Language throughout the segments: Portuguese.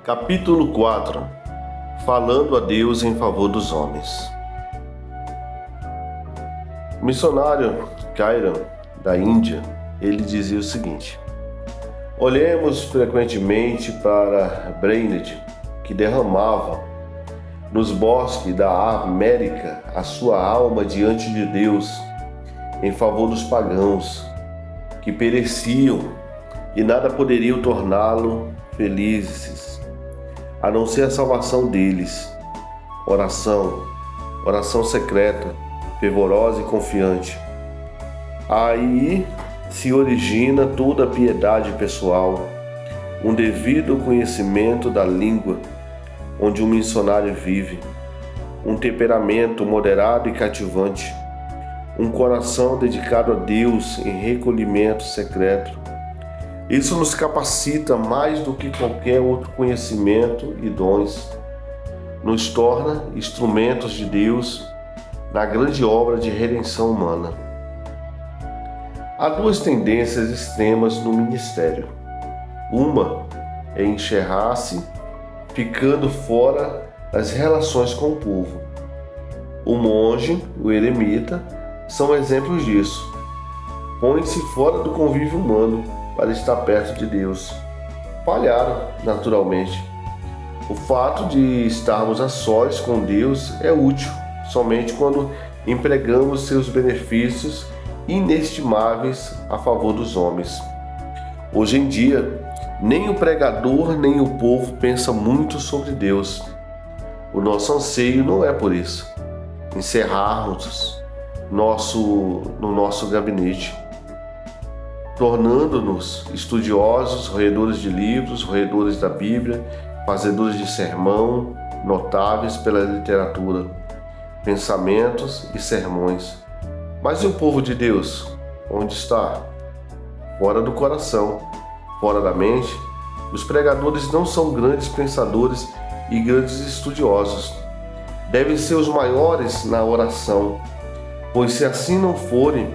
Capítulo 4. Falando a Deus em favor dos homens. O missionário Kairan, da Índia, ele dizia o seguinte: olhemos frequentemente para Brainerd, que derramava nos bosques da América a sua alma diante de Deus em favor dos pagãos, que pereciam e nada poderiam torná-lo felizes, a não ser a salvação deles. Oração secreta, fervorosa e confiante. Aí se origina toda a piedade pessoal, um devido conhecimento da língua onde um missionário vive, um temperamento moderado e cativante, um coração dedicado a Deus em recolhimento secreto. Isso nos capacita mais do que qualquer outro conhecimento e dons. Nos torna instrumentos de Deus na grande obra de redenção humana. Há duas tendências extremas no ministério. Uma é encerrar-se, ficando fora das relações com o povo. O monge, o eremita, são exemplos disso. Põe-se fora do convívio humano para estar perto de Deus. Falharam, naturalmente. O fato de estarmos a sós com Deus é útil somente quando empregamos seus benefícios inestimáveis a favor dos homens. Hoje em dia, nem o pregador nem o povo pensa muito sobre Deus. O nosso anseio não é por isso, encerrarmos no nosso gabinete, tornando-nos estudiosos, roedores de livros, roedores da Bíblia, fazedores de sermão, notáveis pela literatura, pensamentos e sermões. Mas e o povo de Deus? Onde está? Fora do coração, fora da mente. Os pregadores não são grandes pensadores e grandes estudiosos. Devem ser os maiores na oração, pois se assim não forem,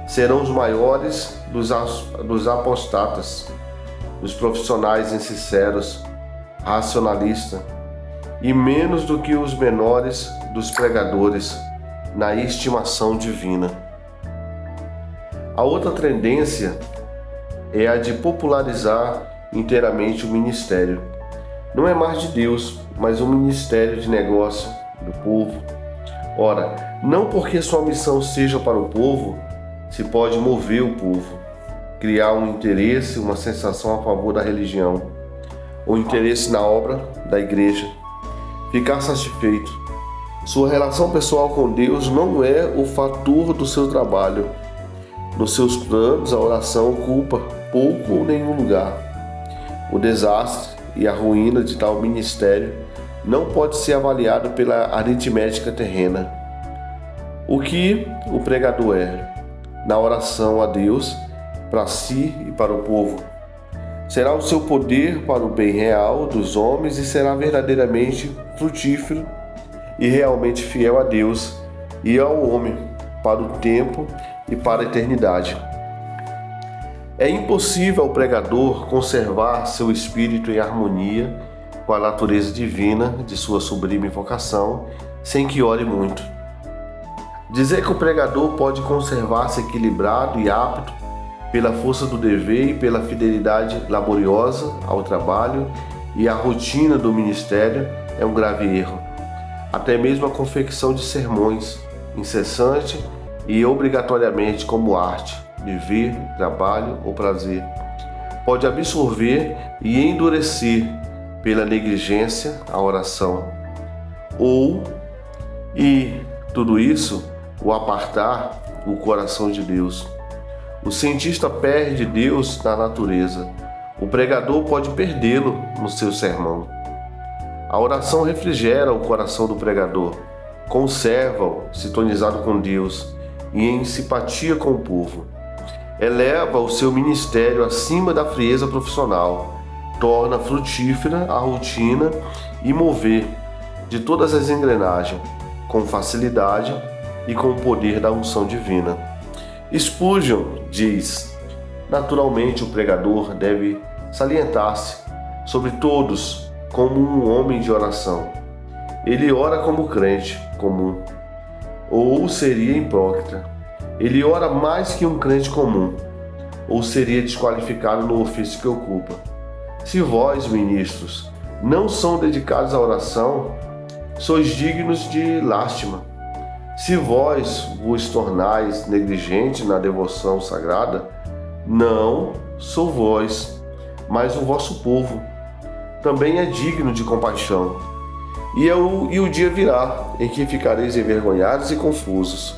serão os maiores dos apostatas, dos profissionais insinceros, racionalistas, e menos do que os menores dos pregadores na estimação divina. A outra tendência é a de popularizar inteiramente o ministério. Não é mais de Deus, mas um ministério de negócio do povo. Ora, não porque sua missão seja para o povo, se pode mover o povo, criar um interesse, uma sensação a favor da religião, ou interesse na obra da igreja, ficar satisfeito. Sua relação pessoal com Deus não é o fator do seu trabalho. Nos seus planos, a oração ocupa pouco ou nenhum lugar. O desastre e a ruína de tal ministério não pode ser avaliado pela aritmética terrena. O que o pregador é, na oração a Deus, para si e para o povo, será o seu poder para o bem real dos homens e será verdadeiramente frutífero e realmente fiel a Deus e ao homem para o tempo e para a eternidade. É impossível ao pregador conservar seu espírito em harmonia com a natureza divina de sua sublime vocação sem que ore muito. Dizer que o pregador pode conservar-se equilibrado e apto pela força do dever e pela fidelidade laboriosa ao trabalho e à rotina do ministério é um grave erro. Até mesmo a confecção de sermões, incessante e obrigatoriamente como arte, dever, trabalho ou prazer, pode absorver e endurecer pela negligência a oração. Tudo isso, o apartar o coração de Deus. O cientista perde Deus na natureza. O pregador pode perdê-lo no seu sermão. A oração refrigera o coração do pregador, conserva-o sintonizado com Deus e em simpatia com o povo. Eleva o seu ministério acima da frieza profissional, torna frutífera a rotina e mover de todas as engrenagens, com facilidade e com o poder da unção divina. Spurgeon diz: naturalmente o pregador deve salientar-se sobre todos como um homem de oração. Ele ora como crente comum, ou seria hipócrita. Ele ora mais que um crente comum, ou seria desqualificado no ofício que ocupa. Se vós, ministros, não são dedicados à oração, sois dignos de lástima. Se vós vos tornais negligentes na devoção sagrada, não sou vós, mas o vosso povo. Também é digno de compaixão. E o dia virá, em que ficareis envergonhados e confusos.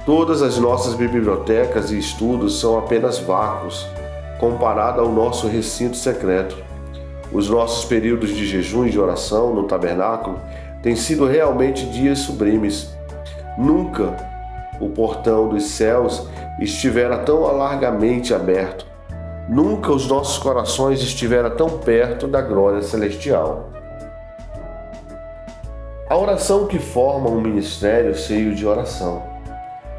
Todas as nossas bibliotecas e estudos são apenas vácuos, comparado ao nosso recinto secreto. Os nossos períodos de jejum e de oração no tabernáculo têm sido realmente dias sublimes. Nunca o portão dos céus estivera tão largamente aberto. Nunca os nossos corações estiveram tão perto da glória celestial. A oração que forma um ministério cheio de oração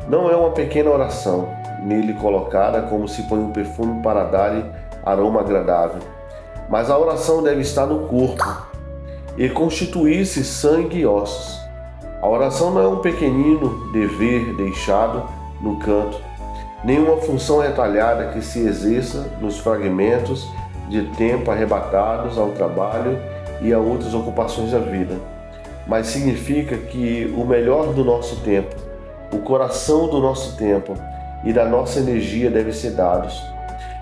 não é uma pequena oração, nele colocada como se põe um perfume para dar-lhe aroma agradável, mas a oração deve estar no corpo e constituir-se sangue e ossos. A oração não é um pequenino dever deixado no canto, nem uma função retalhada que se exerça nos fragmentos de tempo arrebatados ao trabalho e a outras ocupações da vida, mas significa que o melhor do nosso tempo, o coração do nosso tempo e da nossa energia devem ser dados.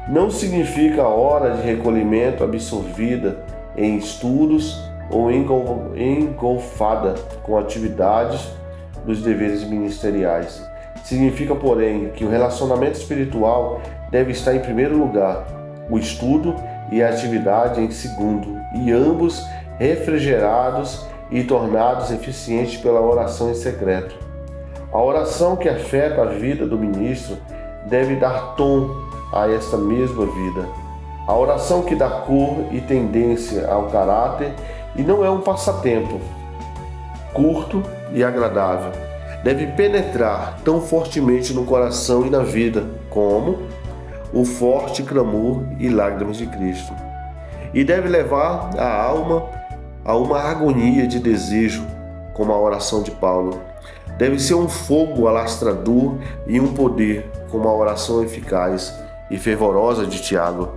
Não significa a hora de recolhimento absorvida em estudos ou engolfada com atividades dos deveres ministeriais. Significa, porém, que o relacionamento espiritual deve estar em primeiro lugar, o estudo e a atividade em segundo, e ambos refrigerados e tornados eficientes pela oração em secreto. A oração que afeta a vida do ministro deve dar tom a esta mesma vida. A oração que dá cor e tendência ao caráter e não é um passatempo curto e agradável. Deve penetrar tão fortemente no coração e na vida como o forte clamor e lágrimas de Cristo. E deve levar a alma a uma agonia de desejo, como a oração de Paulo. Deve ser um fogo alastrador e um poder, como a oração eficaz e fervorosa de Tiago.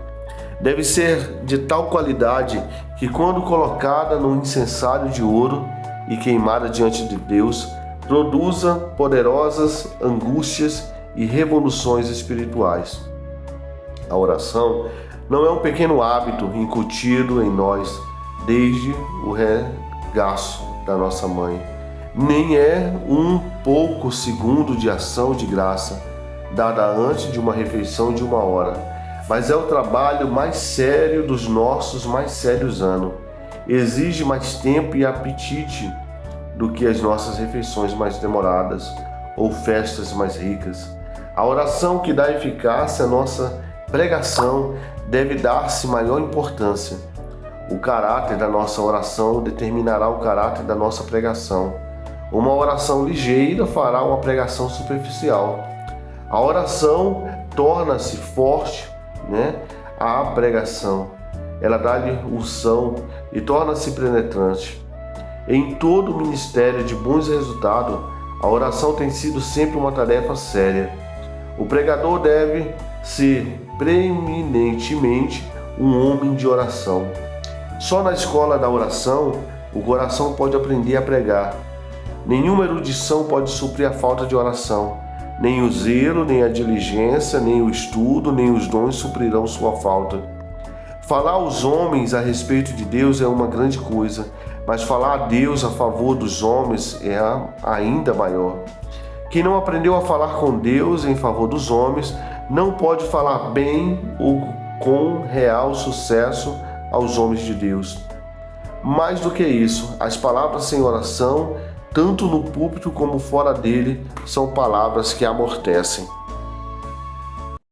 Deve ser de tal qualidade que, quando colocada num incensário de ouro e queimada diante de Deus, produza poderosas angústias e revoluções espirituais. A oração não é um pequeno hábito incutido em nós desde o regaço da nossa mãe, nem é um pouco segundo de ação de graça, dada antes de uma refeição de 1 hora, mas é o trabalho mais sério dos nossos mais sérios anos. Exige mais tempo e apetite do que as nossas refeições mais demoradas ou festas mais ricas. A oração que dá eficácia à nossa pregação deve dar-se maior importância. O caráter da nossa oração determinará o caráter da nossa pregação. Uma oração ligeira fará uma pregação superficial. A oração torna-se forte, à pregação. Ela dá-lhe unção e torna-se penetrante. Em todo o ministério de bons resultados, a oração tem sido sempre uma tarefa séria. O pregador deve ser preeminentemente um homem de oração. Só na escola da oração, o coração pode aprender a pregar. Nenhuma erudição pode suprir a falta de oração. Nem o zelo, nem a diligência, nem o estudo, nem os dons suprirão sua falta. Falar aos homens a respeito de Deus é uma grande coisa, mas falar a Deus a favor dos homens é ainda maior. Quem não aprendeu a falar com Deus em favor dos homens, não pode falar bem ou com real sucesso aos homens de Deus. Mais do que isso, as palavras sem oração, tanto no púlpito como fora dele, são palavras que amortecem.